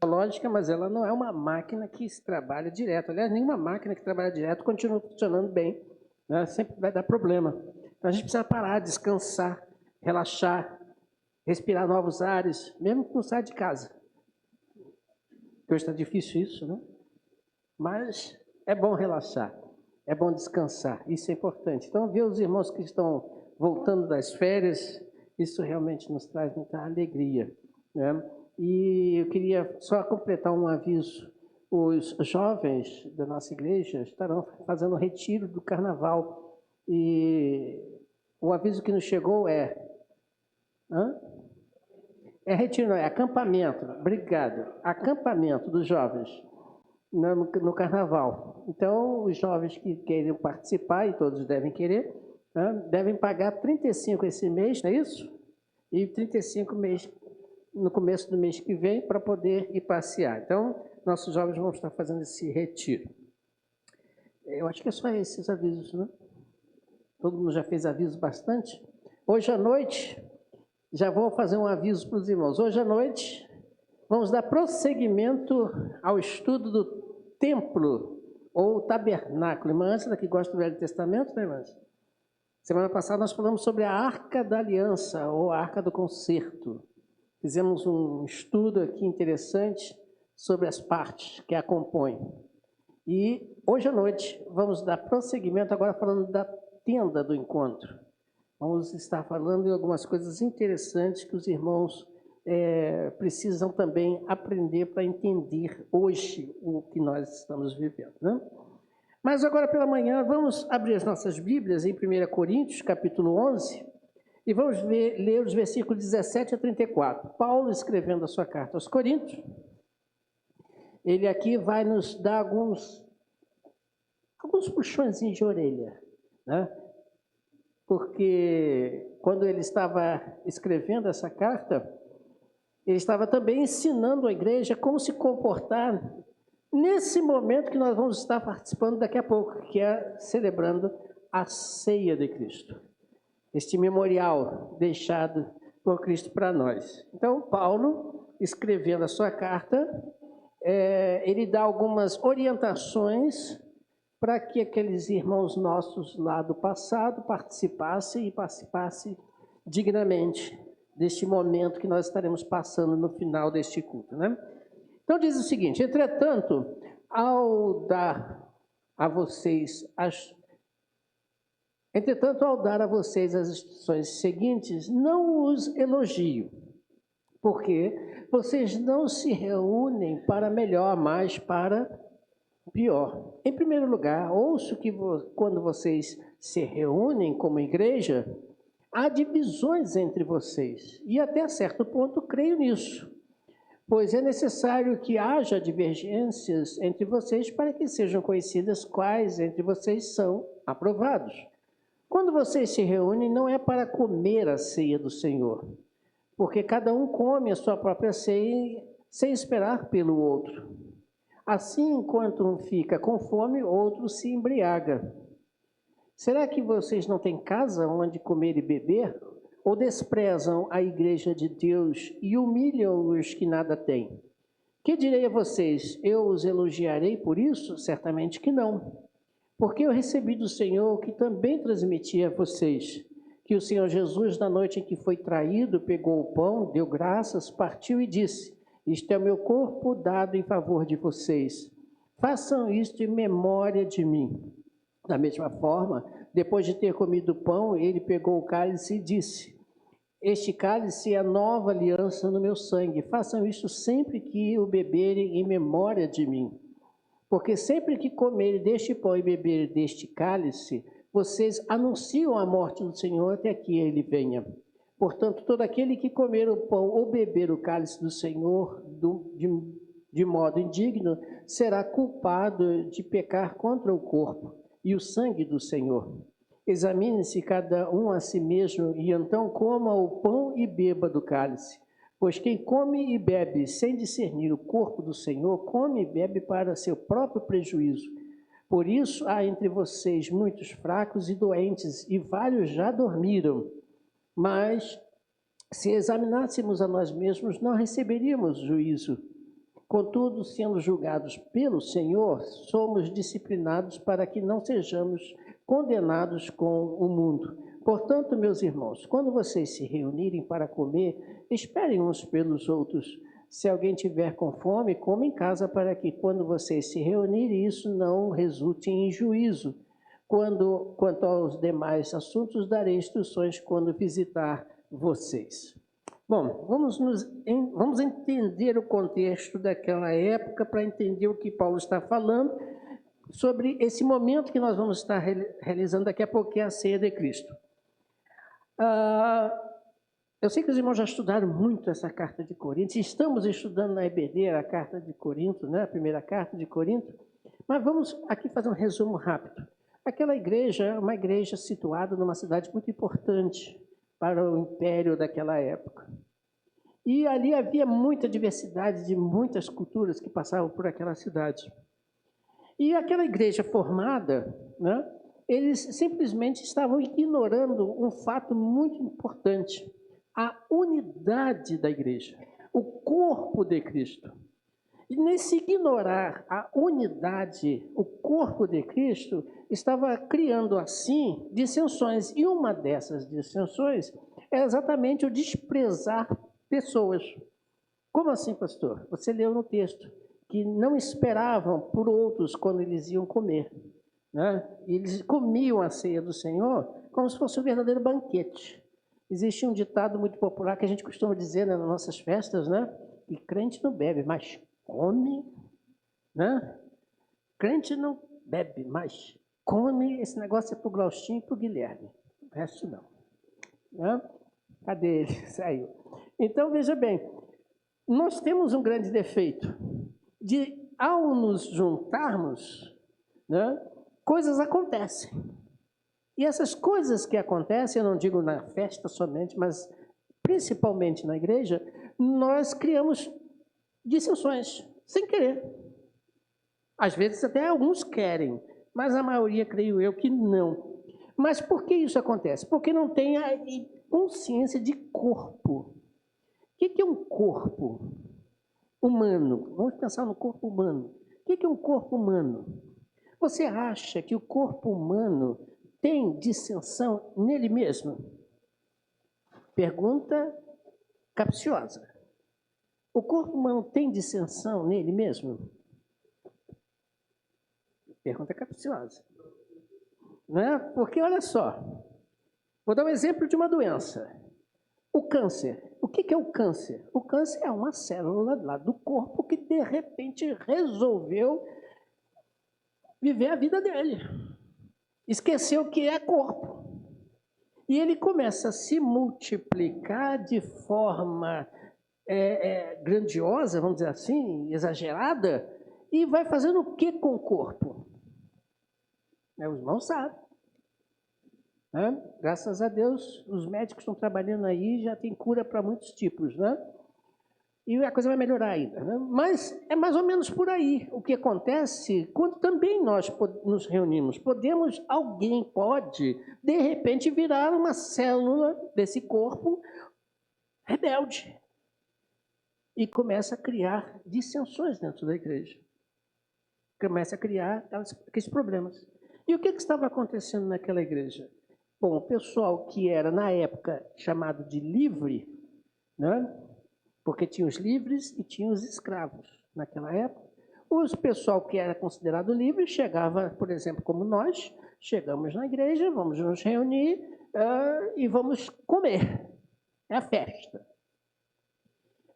Lógica, mas ela não é uma máquina que trabalha direto. Aliás, nenhuma máquina que trabalha direto continua funcionando bem, né? Sempre vai dar problema. Então a gente precisa parar, descansar, relaxar, respirar novos ares, mesmo que não saia de casa. Hoje está difícil isso, né? Mas é bom relaxar, é bom descansar, isso é importante. Então, ver os irmãos que estão voltando das férias, isso realmente nos traz muita alegria, né? E eu queria só completar um aviso. Os jovens da nossa igreja estarão fazendo o retiro do carnaval. E o aviso que nos chegou é... É retiro, não, é acampamento. Obrigado. Acampamento dos jovens no carnaval. Então, os jovens que querem participar, e todos devem querer, né, devem pagar 35 esse mês, não é isso? E 35 mês no começo do mês que vem para poder ir passear. Então, nossos jovens vão estar fazendo esse retiro. Eu acho que é só esses avisos, né? Todo mundo já fez aviso bastante. Hoje à noite, já vou fazer um aviso para os irmãos. Hoje à noite, vamos dar prosseguimento ao estudo do templo ou tabernáculo. Irmã Ângela, que gosta do Velho Testamento, né, irmãs? Semana passada nós falamos sobre a Arca da Aliança ou a Arca do Concerto. Fizemos um estudo aqui interessante sobre as partes que a compõem. E hoje à noite vamos dar prosseguimento, agora falando da tenda do encontro. Vamos estar falando de algumas coisas interessantes que os irmãos precisam também aprender para entender hoje o que nós estamos vivendo, né? Mas agora pela manhã vamos abrir as nossas Bíblias em 1 Coríntios, capítulo 11, e vamos ler os versículos 17 a 34. Paulo, escrevendo a sua carta aos Coríntios, ele aqui vai nos dar alguns puxõezinhos de orelha, né? Porque quando ele estava escrevendo essa carta, ele estava também ensinando a igreja como se comportar nesse momento que nós vamos estar participando daqui a pouco, que é celebrando a ceia de Cristo. Este memorial deixado por Cristo para nós. Então, Paulo, escrevendo a sua carta, ele dá algumas orientações para que aqueles irmãos nossos lá do passado participassem dignamente deste momento que nós estaremos passando no final deste culto, né? Então diz o seguinte: entretanto, ao dar a vocês as instruções seguintes, não os elogio, porque vocês não se reúnem para melhor, mas para pior. Em primeiro lugar, ouço que quando vocês se reúnem como igreja, há divisões entre vocês, e até certo ponto creio nisso, pois é necessário que haja divergências entre vocês para que sejam conhecidas quais entre vocês são aprovados. Quando vocês se reúnem, não é para comer a ceia do Senhor, porque cada um come a sua própria ceia sem esperar pelo outro. Assim, enquanto um fica com fome, outro se embriaga. Será que vocês não têm casa onde comer e beber? Ou desprezam a igreja de Deus e humilham os que nada têm? Que direi a vocês? Eu os elogiarei por isso? Certamente que não. Porque eu recebi do Senhor o que também transmiti a vocês, que o Senhor Jesus, na noite em que foi traído, pegou o pão, deu graças, partiu e disse: isto é o meu corpo dado em favor de vocês. Façam isto em memória de mim. Da mesma forma, depois de ter comido o pão, ele pegou o cálice e disse: este cálice é a nova aliança no meu sangue. Façam isto sempre que o beberem em memória de mim. Porque sempre que comerem deste pão e beberem deste cálice, vocês anunciam a morte do Senhor até que ele venha. Portanto, todo aquele que comer o pão ou beber o cálice do Senhor de modo indigno, será culpado de pecar contra o corpo e o sangue do Senhor. Examine-se cada um a si mesmo, e então coma o pão e beba do cálice. Pois quem come e bebe sem discernir o corpo do Senhor, come e bebe para seu próprio prejuízo. Por isso há entre vocês muitos fracos e doentes, e vários já dormiram. Mas Se examinássemos a nós mesmos, não receberíamos juízo. Contudo, sendo julgados pelo Senhor, somos disciplinados para que não sejamos condenados com o mundo. Portanto, meus irmãos, quando vocês se reunirem para comer, esperem uns pelos outros. Se alguém tiver com fome, coma em casa, para que quando vocês se reunirem, isso não resulte em juízo. Quanto aos demais assuntos, darei instruções quando visitar vocês. Bom, vamos entender o contexto daquela época para entender o que Paulo está falando sobre esse momento que nós vamos estar realizando daqui a pouco, que é a ceia de Cristo. Eu sei que os irmãos já estudaram muito essa carta de Corinto, estamos estudando na EBD a carta de Corinto, né, a primeira carta de Corinto, mas vamos aqui fazer um resumo rápido. Aquela igreja é uma igreja situada numa cidade muito importante para o império daquela época. E ali havia muita diversidade de muitas culturas que passavam por aquela cidade. E aquela igreja formada, né, eles simplesmente estavam ignorando um fato muito importante: a unidade da igreja, o corpo de Cristo. E nesse ignorar a unidade, o corpo de Cristo, estava criando assim dissensões. E uma dessas dissensões é exatamente o desprezar pessoas. Como assim, pastor? Você leu no texto que não esperavam por outros quando eles iam comer, né? Eles comiam a ceia do Senhor como se fosse um verdadeiro banquete. Existe um ditado muito popular que a gente costuma dizer, né, nas nossas festas, né? E crente não bebe, mas come, né? Crente não bebe, mas come. Esse negócio é para o Glaustinho e para o Guilherme. O resto não. Né? Cadê ele? Saiu. Então, veja bem, nós temos um grande defeito de, ao nos juntarmos, né, coisas acontecem. E essas coisas que acontecem, eu não digo na festa somente, mas principalmente na igreja, nós criamos dissensões, sem querer. Às vezes até alguns querem, mas a maioria, creio eu, que não. Mas por que isso acontece? Porque não tem a consciência de corpo. O que é um corpo humano? Vamos pensar no corpo humano. O que é um corpo humano? Você acha que o corpo humano tem dissensão nele mesmo? Pergunta capciosa. O corpo humano tem dissensão nele mesmo? Pergunta capciosa. Não é? Porque, olha só, vou dar um exemplo de uma doença. O câncer. O que é o câncer? O câncer é uma célula lá do corpo que, de repente, resolveu viver a vida dele. Esqueceu que é corpo. E ele começa a se multiplicar de forma grandiosa, vamos dizer assim, exagerada, e vai fazendo o que com o corpo? Os irmãos sabem. Né? Graças a Deus, os médicos estão trabalhando aí, já tem cura para muitos tipos, né? E a coisa vai melhorar ainda, né? Mas é mais ou menos por aí o que acontece quando também nós nos reunimos. Alguém pode, de repente, virar uma célula desse corpo rebelde e começa a criar dissensões dentro da igreja. Começa a criar aqueles problemas. E o que estava acontecendo naquela igreja? Bom, o pessoal que era, na época, chamado de livre, né? Porque tinha os livres e tinha os escravos naquela época. O pessoal que era considerado livre chegava, por exemplo, como nós, chegamos na igreja, vamos nos reunir e vamos comer. É a festa.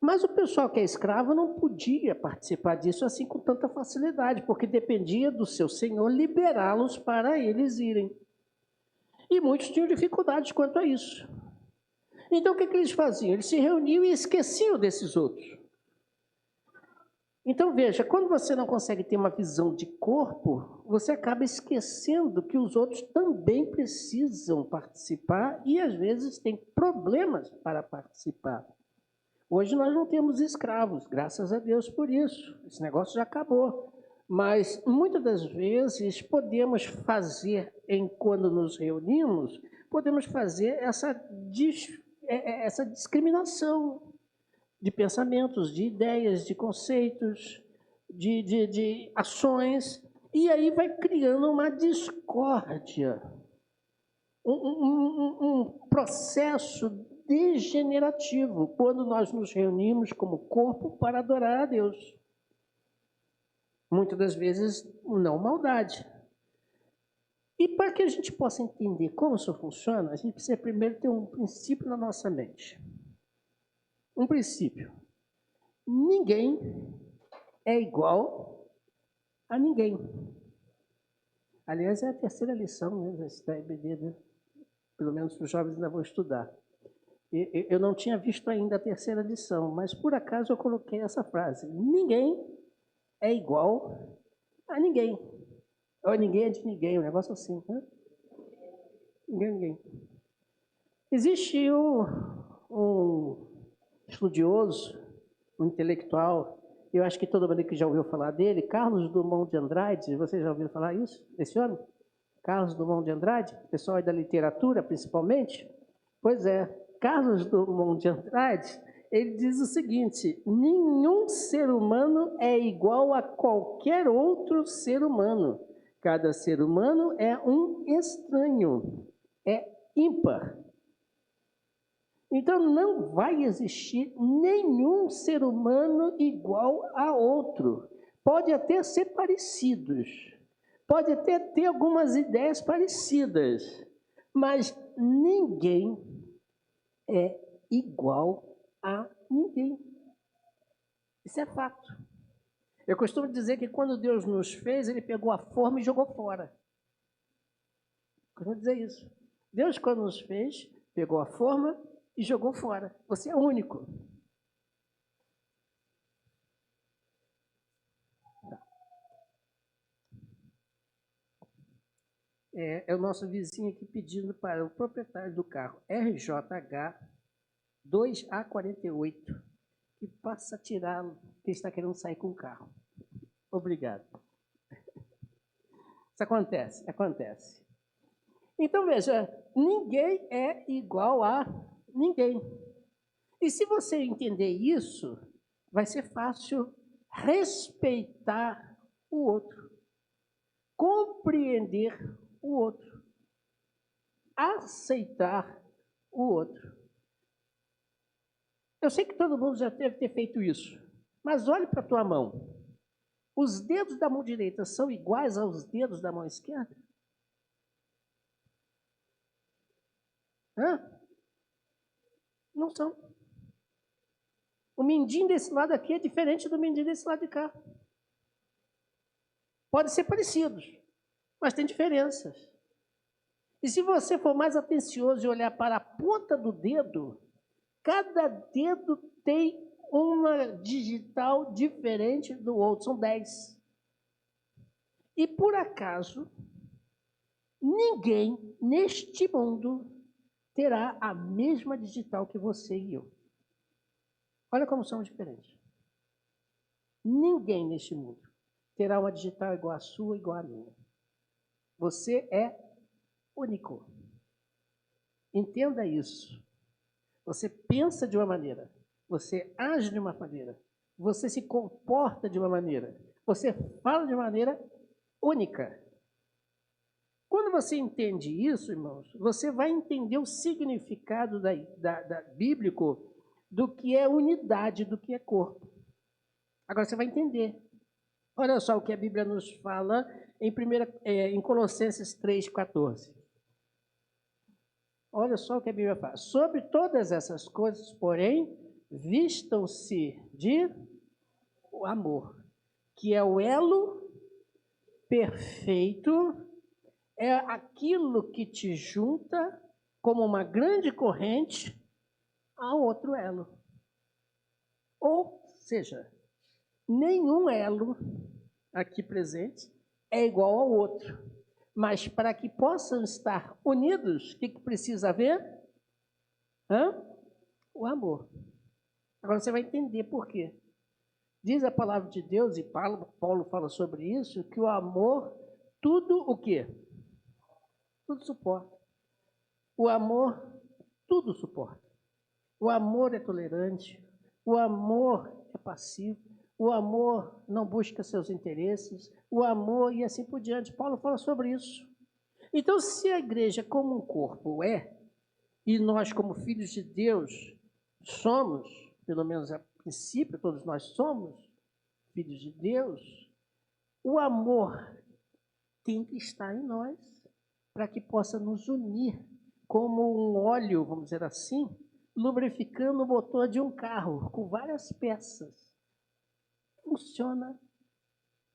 Mas o pessoal que é escravo não podia participar disso assim com tanta facilidade, porque dependia do seu senhor liberá-los para eles irem. E muitos tinham dificuldades quanto a isso. Então, o que eles faziam? Eles se reuniam e esqueciam desses outros. Então, veja, quando você não consegue ter uma visão de corpo, você acaba esquecendo que os outros também precisam participar e, às vezes, têm problemas para participar. Hoje nós não temos escravos, graças a Deus por isso. Esse negócio já acabou. Mas, muitas das vezes, podemos fazer, quando nos reunimos, podemos fazer essa essa discriminação de pensamentos, de ideias, de conceitos, de ações, e aí vai criando uma discórdia, um processo degenerativo, quando nós nos reunimos como corpo para adorar a Deus. Muitas das vezes, não maldade. E para que a gente possa entender como isso funciona, a gente precisa primeiro ter um princípio na nossa mente. Um princípio. Ninguém é igual a ninguém. Aliás, é a terceira lição, né, da EBD, né? Pelo menos os jovens ainda vão estudar. Eu não tinha visto ainda a terceira lição, mas por acaso eu coloquei essa frase. Ninguém é igual a ninguém. Ou ninguém é de ninguém, um negócio assim, né? Ninguém é ninguém. Existe um estudioso, um intelectual, eu acho que todo mundo que já ouviu falar dele, Carlos Drummond de Andrade. Vocês já ouviram falar isso, desse homem? Carlos Drummond de Andrade, pessoal aí da literatura principalmente. Pois é, Carlos Drummond de Andrade, ele diz o seguinte: nenhum ser humano é igual a qualquer outro ser humano. Cada ser humano é um estranho, é ímpar. Então não vai existir nenhum ser humano igual a outro. Pode até ser parecidos, pode até ter algumas ideias parecidas, mas ninguém é igual a ninguém. Isso é fato. Eu costumo dizer que quando Deus nos fez, Ele pegou a forma e jogou fora. Eu costumo dizer isso. Deus, quando nos fez, pegou a forma e jogou fora. Você é único. É o nosso vizinho aqui pedindo para o proprietário do carro RJH 2A48 que passa a tirá-lo, que está querendo sair com o carro. Obrigado. Isso acontece, acontece. Então, veja, ninguém é igual a ninguém. E se você entender isso, vai ser fácil respeitar o outro, compreender o outro, aceitar o outro. Eu sei que todo mundo já deve ter feito isso, mas olhe para a tua mão. Os dedos da mão direita são iguais aos dedos da mão esquerda? Hã? Não são. O mindinho desse lado aqui é diferente do mindinho desse lado de cá. Podem ser parecidos, mas tem diferenças. E se você for mais atencioso e olhar para a ponta do dedo, cada dedo tem uma digital diferente do outro, são 10. E por acaso, ninguém neste mundo terá a mesma digital que você e eu. Olha como são diferentes. Ninguém neste mundo terá uma digital igual à sua, igual à minha. Você é único. Entenda isso. Você pensa de uma maneira, você age de uma maneira, você se comporta de uma maneira, você fala de uma maneira única. Quando você entende isso, irmãos, você vai entender o significado bíblico do que é unidade, do que é corpo. Agora você vai entender. Olha só o que a Bíblia nos fala em Colossenses 3,14. Olha só o que a Bíblia fala. Sobre todas essas coisas, porém, vistam-se de o amor, que é o elo perfeito, é aquilo que te junta como uma grande corrente a outro elo. Ou seja, nenhum elo aqui presente é igual ao outro. Mas para que possam estar unidos, o que precisa haver? O amor. Agora você vai entender por quê. Diz a palavra de Deus, e Paulo fala sobre isso, que o amor, tudo o quê? Tudo suporta. O amor, tudo suporta. O amor é tolerante, o amor é passivo, o amor não busca seus interesses, o amor e assim por diante. Paulo fala sobre isso. Então, se a igreja como um corpo e nós como filhos de Deus somos, pelo menos a princípio todos nós somos filhos de Deus, o amor tem que estar em nós para que possa nos unir como um óleo, vamos dizer assim, lubrificando o motor de um carro com várias peças. Funciona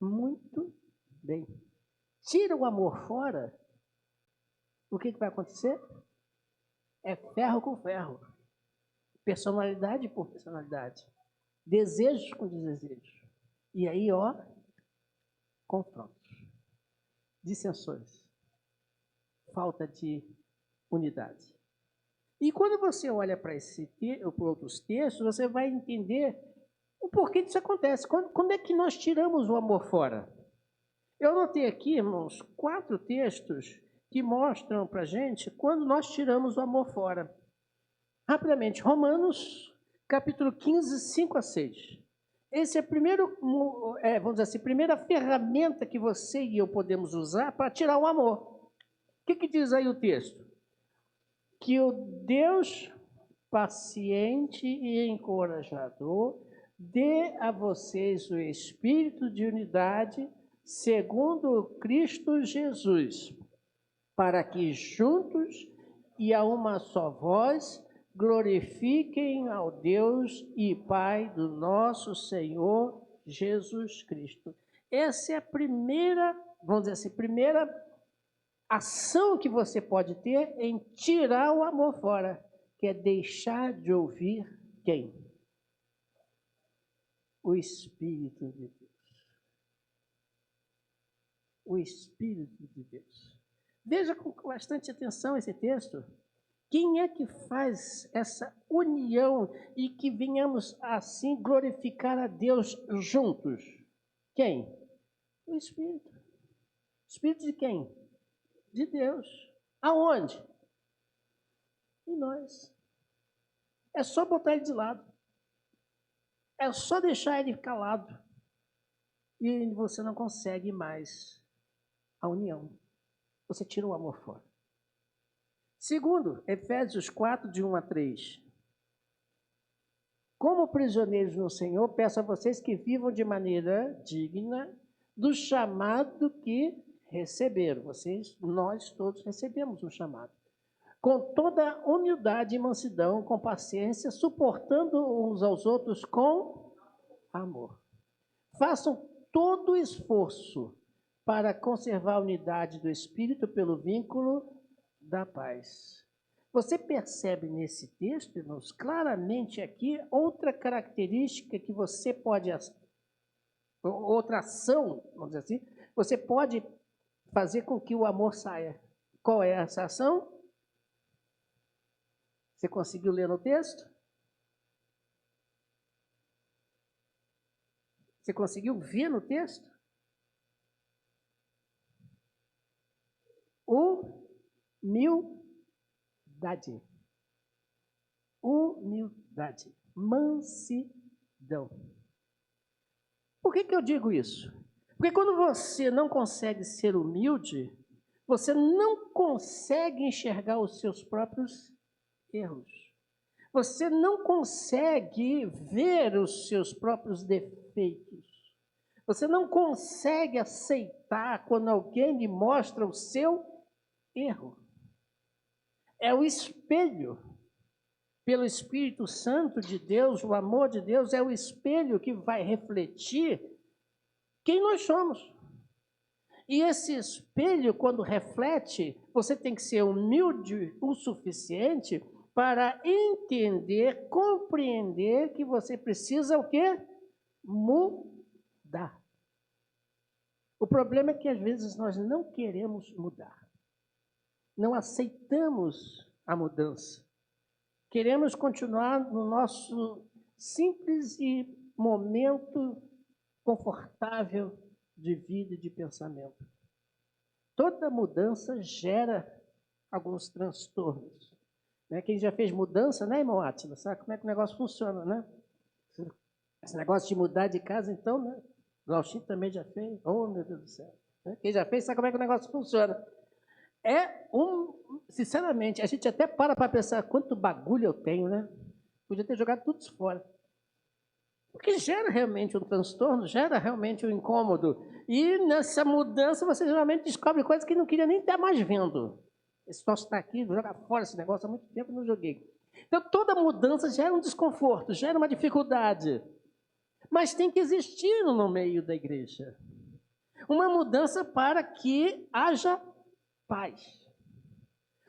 muito bem. Tira o amor fora, o que vai acontecer? É ferro com ferro, personalidade por personalidade, desejos com desejos. E aí, confrontos, dissensões, falta de unidade. E quando você olha para outros textos, você vai entender o porquê disso acontece. Quando é que nós tiramos o amor fora? Eu anotei aqui, irmãos, 4 textos que mostram para a gente quando nós tiramos o amor fora. Rapidamente, Romanos, capítulo 15, 5 a 6. Esse é o primeiro, vamos dizer assim, primeira ferramenta que você e eu podemos usar para tirar o amor. O que diz aí o texto? Que o Deus paciente e encorajador dê a vocês o espírito de unidade segundo Cristo Jesus, para que juntos e a uma só voz glorifiquem ao Deus e Pai do nosso Senhor Jesus Cristo. Essa é a primeira, vamos dizer assim, primeira ação que você pode ter em tirar o amor fora, que é deixar de ouvir quem? O Espírito de Deus. O Espírito de Deus. Veja com bastante atenção esse texto. Quem é que faz essa união e que venhamos assim glorificar a Deus juntos? Quem? O Espírito. Espírito de quem? De Deus. Aonde? Em nós. É só botar ele de lado. É só deixar ele calado. E você não consegue mais a união. Você tira o amor fora. Segundo, Efésios 4, de 1 a 3. Como prisioneiros no Senhor, peço a vocês que vivam de maneira digna do chamado que receberam. Nós todos recebemos um chamado. Com toda humildade e mansidão, com paciência, suportando uns aos outros com amor. Façam todo o esforço para conservar a unidade do Espírito pelo vínculo da paz. Você percebe nesse texto, irmãos, claramente aqui outra característica que você pode, outra ação, vamos dizer assim, você pode fazer com que o amor saia. Qual é essa ação? Você conseguiu ler no texto? Você conseguiu ver no texto? Humildade. Humildade. Mansidão. Por que eu digo isso? Porque quando você não consegue ser humilde, você não consegue enxergar os seus próprios erros. Você não consegue ver os seus próprios defeitos. Você não consegue aceitar quando alguém lhe mostra o seu erro. É o espelho. Pelo Espírito Santo de Deus, o amor de Deus é o espelho que vai refletir quem nós somos. E esse espelho, quando reflete, você tem que ser humilde o suficiente para entender, compreender que você precisa o quê? Mudar. O problema é que às vezes nós não queremos mudar. Não aceitamos a mudança. Queremos continuar no nosso simples e momento confortável de vida e de pensamento. Toda mudança gera alguns transtornos. Né? Quem já fez mudança, né, irmão Átila? Sabe como é que o negócio funciona, né? Esse negócio de mudar de casa, então, né? O Glauchinho também já fez. Oh, meu Deus do céu. Quem já fez sabe como é que o negócio funciona. Sinceramente, a gente até para pensar quanto bagulho eu tenho, né? Podia ter jogado tudo isso fora. Porque gera realmente um transtorno, gera realmente um incômodo. E nessa mudança você geralmente descobre coisas que não queria nem estar mais vendo. Esse troço está aqui, vou jogar fora esse negócio, há muito tempo não joguei. Então toda mudança gera um desconforto, gera uma dificuldade. Mas tem que existir no meio da igreja uma mudança para que haja paz.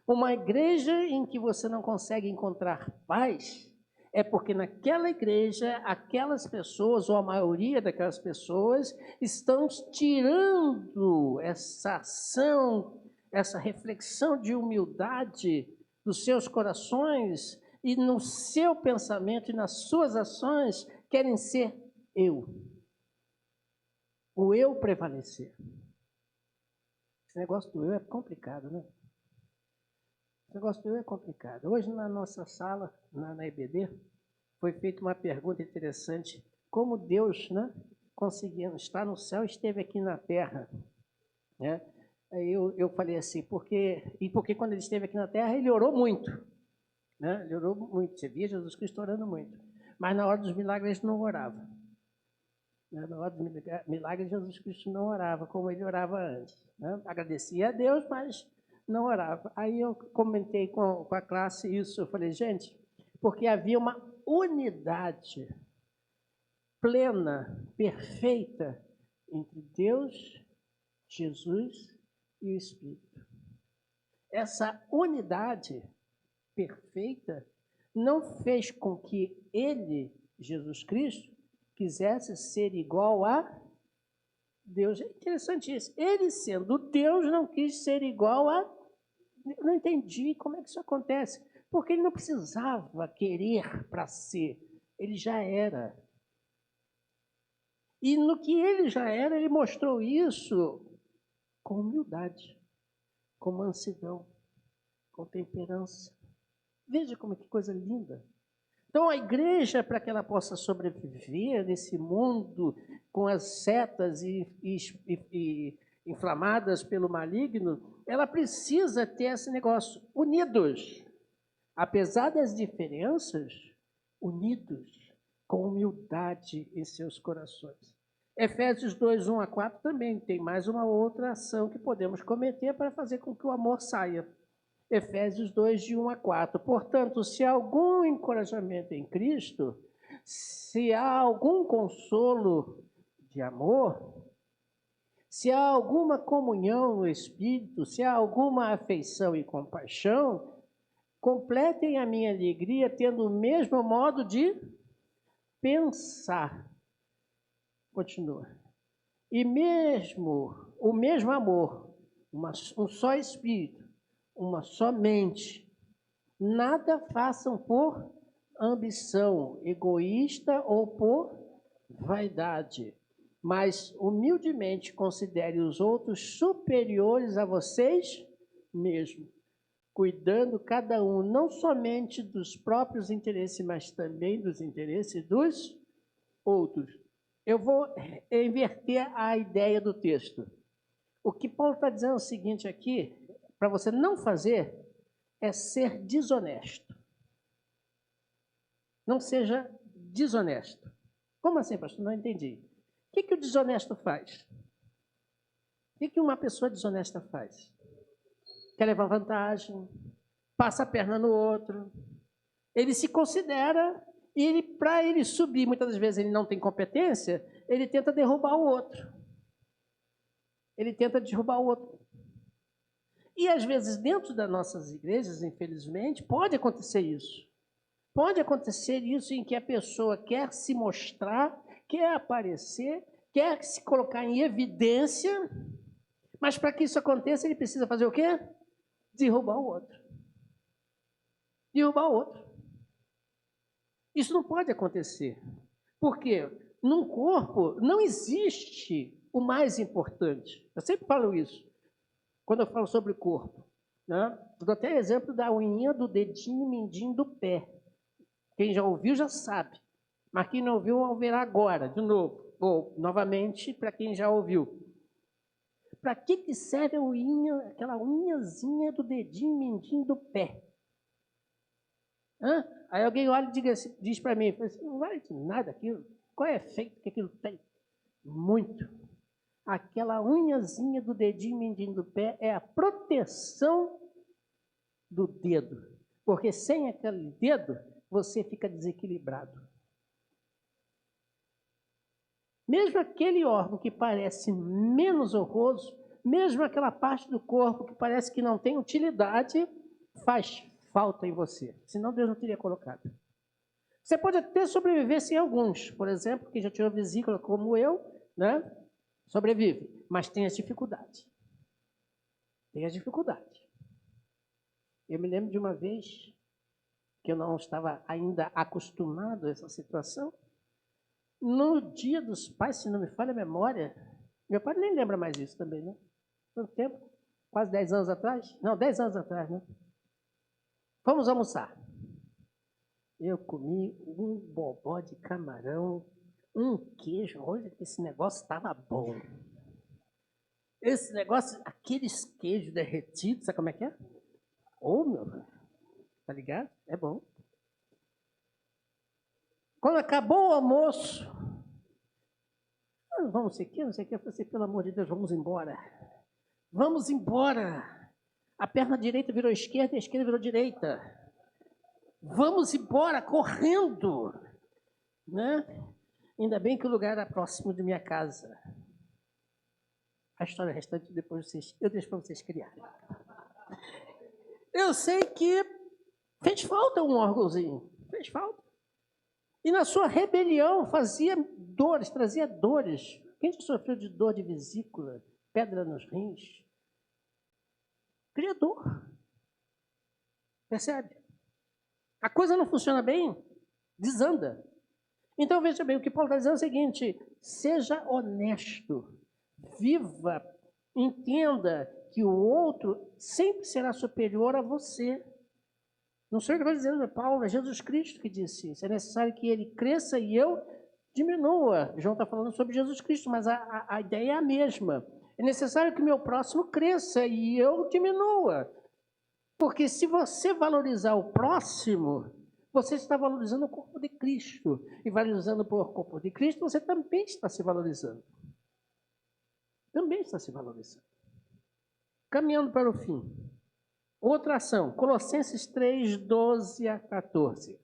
Uma igreja em que você não consegue encontrar paz é porque naquela igreja, aquelas pessoas, ou a maioria daquelas pessoas, estão tirando essa ação, essa reflexão de humildade dos seus corações e no seu pensamento e nas suas ações querem ser eu. O eu prevalecer. Esse negócio do eu é complicado, né? Esse negócio do eu é complicado. Hoje, na nossa sala, na EBD, foi feita uma pergunta interessante. Como Deus, né, conseguindo estar no céu, esteve aqui na terra? Né? Aí eu falei assim, porque quando ele esteve aqui na terra, ele orou muito. Né? Ele orou muito. Você via Jesus Cristo orando muito. Mas na hora dos milagres, ele não orava. Na hora dos milagres, Jesus Cristo não orava como ele orava antes. Né? Agradecia a Deus, mas não orava. Aí eu comentei com a classe isso. Eu falei, gente, porque havia uma unidade plena, perfeita, entre Deus, Jesus e o Espírito. Essa unidade perfeita não fez com que ele, Jesus Cristo, quisesse ser igual a Deus. É interessante isso. Ele, sendo Deus, não quis ser igual a... Eu não entendi como é que isso acontece. Porque ele não precisava querer para ser. Ele já era. E no que ele já era, ele mostrou isso com humildade, com mansidão, com temperança. Veja como que coisa linda. Então, a igreja, para que ela possa sobreviver nesse mundo com as setas e inflamadas pelo maligno, ela precisa ter esse negócio, unidos. Apesar das diferenças, unidos, com humildade em seus corações. Efésios 2, 1 a 4 também tem mais uma outra ação que podemos cometer para fazer com que o amor saia. Efésios 2, de 1 a 4. Portanto, se há algum encorajamento em Cristo, se há algum consolo de amor, se há alguma comunhão no Espírito, se há alguma afeição e compaixão, completem a minha alegria tendo o mesmo modo de pensar. Continua. E o mesmo amor, um só Espírito, uma só mente. Nada façam por ambição egoísta ou por vaidade, mas humildemente considere os outros superiores a vocês mesmos, cuidando cada um não somente dos próprios interesses, mas também dos interesses dos outros. Eu vou inverter a ideia do texto. O que Paulo está dizendo é o seguinte aqui, para você não fazer, é ser desonesto. Não seja desonesto. Como assim, pastor? Não entendi. O que o desonesto faz? O que uma pessoa desonesta faz? Quer levar vantagem, passa a perna no outro. Ele se considera, e para ele subir, muitas vezes ele não tem competência, ele tenta derrubar o outro. Ele tenta derrubar o outro. E às vezes dentro das nossas igrejas, infelizmente, pode acontecer isso. Pode acontecer isso em que a pessoa quer se mostrar, quer aparecer, quer se colocar em evidência, mas para que isso aconteça, ele precisa fazer o quê? Derrubar o outro. Derrubar o outro. Isso não pode acontecer. Por quê? Num corpo não existe o mais importante. Eu sempre falo isso, quando eu falo sobre corpo. né? Dou até exemplo da unhinha do dedinho mindinho do pé. Quem já ouviu já sabe. Mas quem não ouviu, ouvirá agora, de novo. Ou, novamente, para quem já ouviu. Para que serve a unha, aquela unhazinha do dedinho mindinho do pé? Hã? Aí alguém olha e diz para mim, não vale de nada aquilo. Qual é o efeito que aquilo tem? Muito. Aquela unhazinha do dedinho mindinho do pé é a proteção do dedo. Porque sem aquele dedo, você fica desequilibrado. Mesmo aquele órgão que parece menos honroso, mesmo aquela parte do corpo que parece que não tem utilidade, faz falta em você. Senão Deus não teria colocado. Você pode até sobreviver sem alguns. Por exemplo, quem já tirou vesícula como eu, né? Sobrevive, mas tem as dificuldades. Tem as dificuldades. Eu me lembro de uma vez que eu não estava ainda acostumado a essa situação. No Dia dos Pais, se não me falha a memória, meu pai nem lembra mais isso também, né? Tanto tempo, quase 10 anos atrás. Não, 10 anos atrás, né? Fomos almoçar. Eu comi um bobó de camarão, um queijo. Olha que esse negócio estava bom. Esse negócio, aqueles queijos derretidos, sabe como é que é? Ô, meu, tá ligado? É bom. Quando acabou o almoço, vamos sei o que, eu falei assim, pelo amor de Deus, vamos embora. Vamos embora. A perna direita virou esquerda e a esquerda virou direita. Vamos embora, correndo. Né? Ainda bem que o lugar era próximo de minha casa. A história restante depois eu deixo para vocês criarem. Eu sei que fez falta um órgãozinho. Fez falta. E na sua rebelião fazia dores, trazia dores. Quem já sofreu de dor de vesícula, pedra nos rins? Cria dor. Percebe? A coisa não funciona bem, desanda. Então, veja bem, o que Paulo está dizendo é o seguinte: seja honesto, viva, entenda que o outro sempre será superior a você. Não sou eu que estou dizendo, é Paulo, é Jesus Cristo que disse isso. É necessário que ele cresça e eu diminua. João está falando sobre Jesus Cristo, mas a ideia é a mesma. É necessário que o meu próximo cresça e eu diminua. Porque se você valorizar o próximo, você está valorizando o corpo de Cristo. E valorizando o corpo de Cristo, você também está se valorizando. Também está se valorizando. Caminhando para o fim. Outra ação, Colossenses 3, 12 a 14.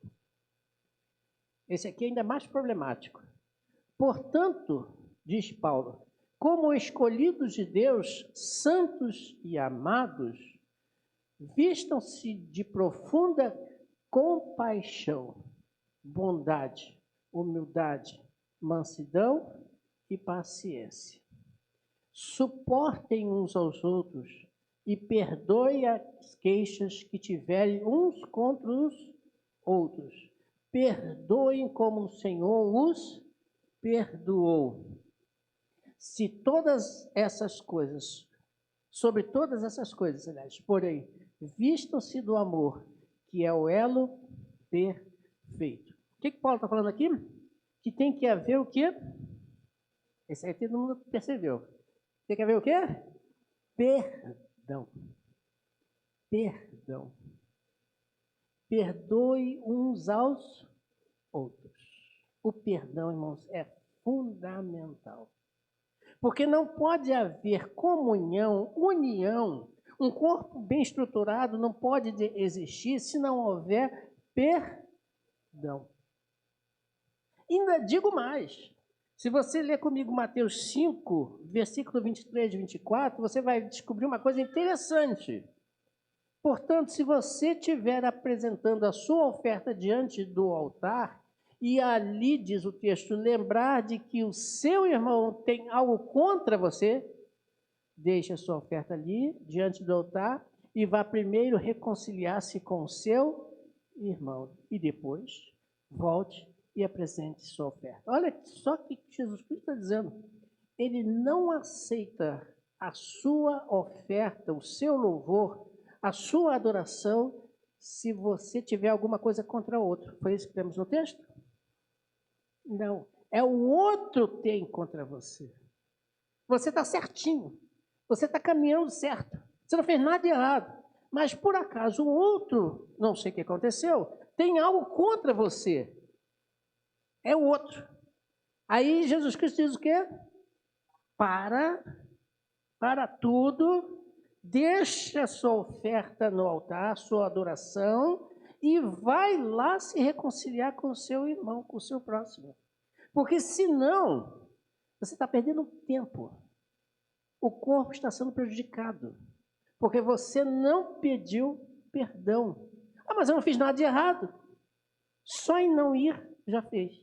Esse aqui é ainda mais problemático. Portanto, diz Paulo, como escolhidos de Deus, santos e amados, vistam-se de profunda compaixão, bondade, humildade, mansidão e paciência. Suportem uns aos outros e perdoem as queixas que tiverem uns contra os outros. Perdoem como o Senhor os perdoou. Se todas essas coisas, sobre todas essas coisas, aliás, porém, vistam-se do amor, que é o elo perfeito. O que Paulo está falando aqui? Que tem que haver o quê? Esse aí todo mundo percebeu. Tem que haver o quê? Perdão. Perdão. Perdoe uns aos outros. O perdão, irmãos, é fundamental. Porque não pode haver comunhão, união. Um corpo bem estruturado não pode existir se não houver perdão. Ainda digo mais. Se você ler comigo Mateus 5, versículo 23 e 24, você vai descobrir uma coisa interessante. Portanto, se você estiver apresentando a sua oferta diante do altar, e ali, diz o texto, lembrar de que o seu irmão tem algo contra você, deixe a sua oferta ali, diante do altar, e vá primeiro reconciliar-se com o seu irmão. E depois, volte e apresente sua oferta. Olha só o que Jesus Cristo está dizendo. Ele não aceita a sua oferta, o seu louvor, a sua adoração se você tiver alguma coisa contra o outro. Foi isso que temos no texto? Não. É o outro tem contra você. Você está certinho. Você está caminhando certo. Você não fez nada de errado. Mas, por acaso, o outro, não sei o que aconteceu, tem algo contra você. É o outro. Aí Jesus Cristo diz o quê? Para tudo, deixa a sua oferta no altar, sua adoração, e vai lá se reconciliar com o seu irmão, com o seu próximo. Porque senão, você está perdendo tempo. O corpo está sendo prejudicado. Porque você não pediu perdão. Ah, mas eu não fiz nada de errado. Só em não ir, já fez.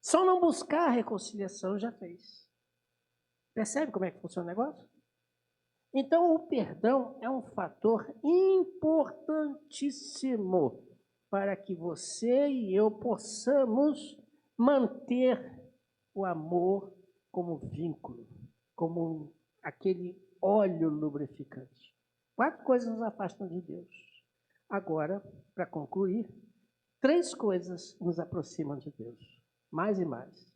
Só não buscar a reconciliação, já fez. Percebe como é que funciona o negócio? Então, o perdão é um fator importantíssimo para que você e eu possamos manter o amor como vínculo, como aquele óleo lubrificante. 4 coisas nos afastam de Deus. Agora, para concluir, 3 coisas nos aproximam de Deus. Mais e mais.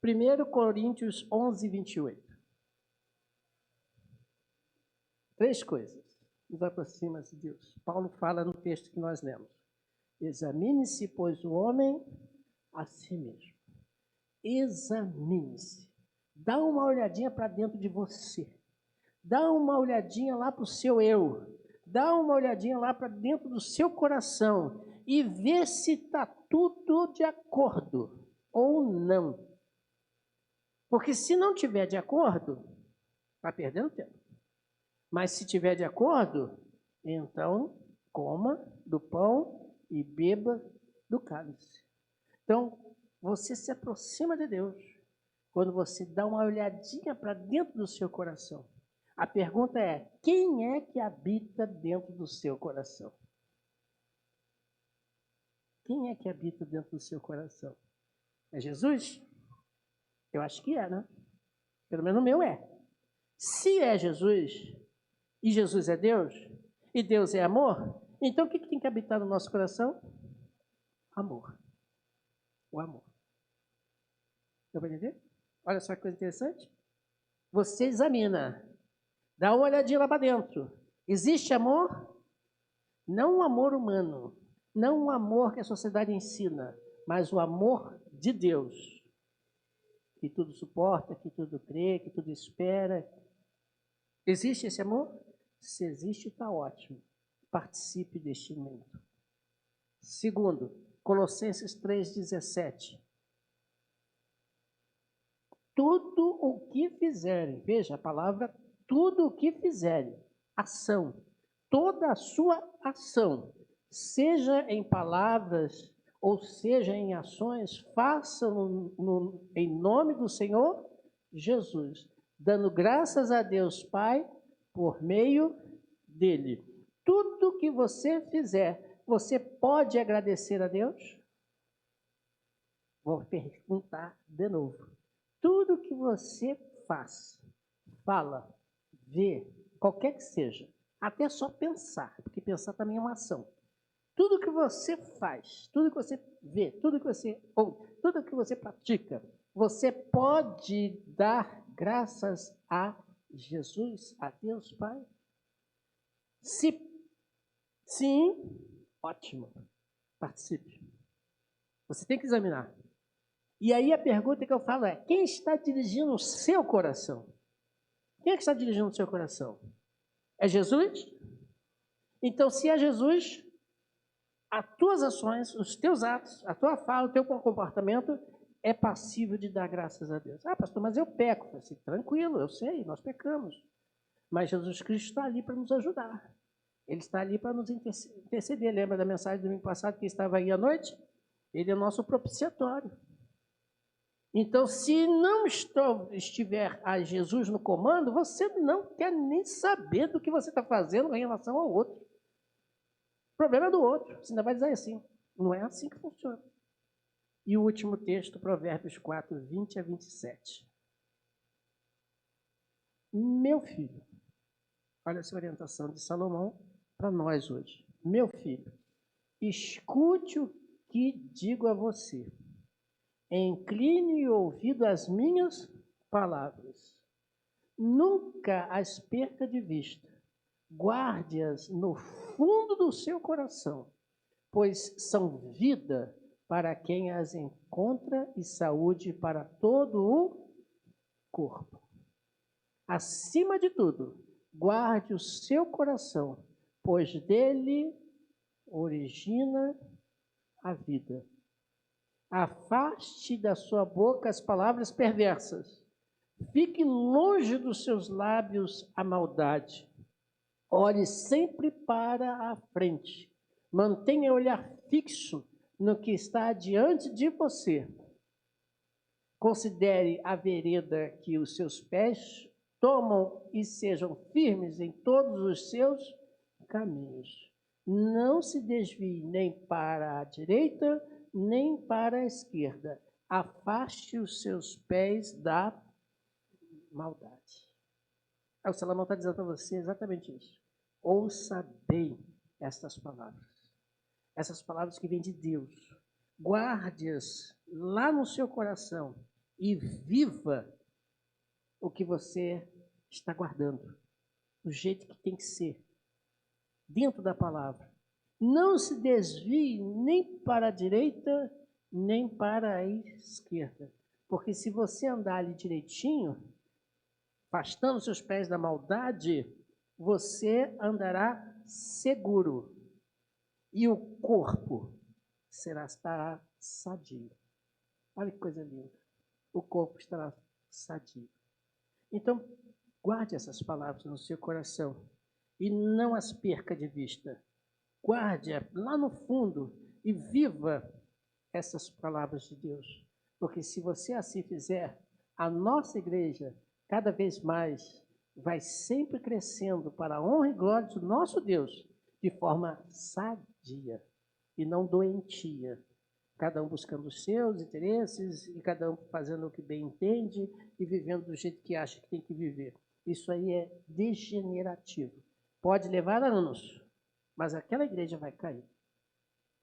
1 Coríntios 11, 28. 3 coisas nos aproximam de Deus. Paulo fala no texto que nós lemos. Examine-se, pois, o homem a si mesmo. Examine-se. Dá uma olhadinha para dentro de você. Dá uma olhadinha lá para o seu eu. Dá uma olhadinha lá para dentro do seu coração. E vê se está tudo de acordo ou não. Porque se não tiver de acordo, está perdendo tempo. Mas se tiver de acordo, então coma do pão e beba do cálice. Então, você se aproxima de Deus quando você dá uma olhadinha para dentro do seu coração. A pergunta é, quem é que habita dentro do seu coração? Quem é que habita dentro do seu coração? É Jesus? Eu acho que é, né? Pelo menos o meu é. Se é Jesus, e Jesus é Deus, e Deus é amor, então o que tem que habitar no nosso coração? Amor. O amor. Deu para entender? Olha só que coisa interessante. Você examina. Dá uma olhadinha lá para dentro. Existe amor? Não o amor humano. Não o amor que a sociedade ensina, mas o amor de Deus. Que tudo suporta, que tudo crê, que tudo espera. Existe esse amor? Se existe, está ótimo. Participe deste momento. Segundo, Colossenses 3,17. Tudo o que fizerem, veja a palavra, tudo o que fizerem, ação, toda a sua ação, seja em palavras ou seja em ações, façam em nome do Senhor Jesus, dando graças a Deus Pai por meio dele. Tudo que você fizer, você pode agradecer a Deus? Vou perguntar de novo. Tudo que você faz, fala, vê, qualquer que seja, até só pensar, porque pensar também é uma ação. Tudo que você faz, tudo que você vê, tudo que você ouve, tudo que você pratica, você pode dar graças a Jesus, a Deus Pai? Se sim, ótimo, participe. Você tem que examinar. E aí a pergunta que eu falo é, quem está dirigindo o seu coração? Quem é que está dirigindo o seu coração? É Jesus? Então, se é Jesus, as tuas ações, os teus atos, a tua fala, o teu comportamento é passível de dar graças a Deus. Ah, pastor, mas eu peco. Eu disse, tranquilo, eu sei, nós pecamos. Mas Jesus Cristo está ali para nos ajudar. Ele está ali para nos interceder. Lembra da mensagem do domingo passado que estava aí à noite? Ele é o nosso propiciatório. Então, se não estiver a Jesus no comando, você não quer nem saber do que você está fazendo em relação ao outro. O problema é do outro. Você ainda vai dizer assim. Não é assim que funciona. E o último texto, Provérbios 4, 20 a 27. Meu filho, Olha essa orientação de Salomão para nós hoje. Meu filho, escute o que digo a você. Incline o ouvido às minhas palavras. Nunca as perca de vista. Guarde-as no fundo do seu coração, pois são vida para quem as encontra e saúde para todo o corpo. Acima de tudo, guarde o seu coração, pois dele origina a vida. Afaste da sua boca as palavras perversas. Fique longe dos seus lábios a maldade. Olhe sempre para a frente. Mantenha o olhar fixo no que está diante de você. Considere a vereda que os seus pés tomam e sejam firmes em todos os seus caminhos. Não se desvie nem para a direita, nem para a esquerda. Afaste os seus pés da maldade. O Salomão está dizendo para você exatamente isso. Ouça bem estas palavras. Essas palavras que vêm de Deus. Guarde-as lá no seu coração e viva o que você está guardando. Do jeito que tem que ser. Dentro da palavra. Não se desvie nem para a direita, nem para a esquerda. Porque se você andar ali direitinho, afastando seus pés da maldade, você andará seguro. E o corpo estará sadio. Olha que coisa linda. O corpo estará sadio. Então, guarde essas palavras no seu coração e não as perca de vista. Guarde-a lá no fundo e viva essas palavras de Deus. Porque se você assim fizer, a nossa igreja, cada vez mais, vai sempre crescendo para a honra e glória do nosso Deus, de forma sadia e não doentia. Cada um buscando os seus interesses e cada um fazendo o que bem entende e vivendo do jeito que acha que tem que viver. Isso aí é degenerativo. Pode levar anos, mas aquela igreja vai cair.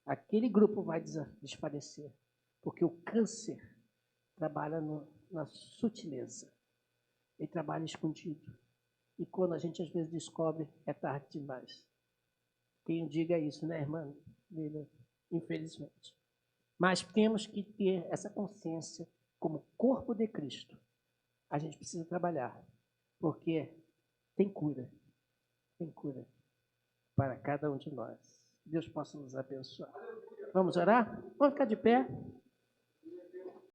Aquele grupo vai desfalecer, porque o câncer trabalha na sutileza. Ele trabalha escondido. E quando a gente às vezes descobre, é tarde demais. Quem diga isso, né, irmã? Infelizmente. Mas temos que ter essa consciência como corpo de Cristo. A gente precisa trabalhar, porque tem cura para cada um de nós. Deus possa nos abençoar. Vamos orar? Vamos ficar de pé?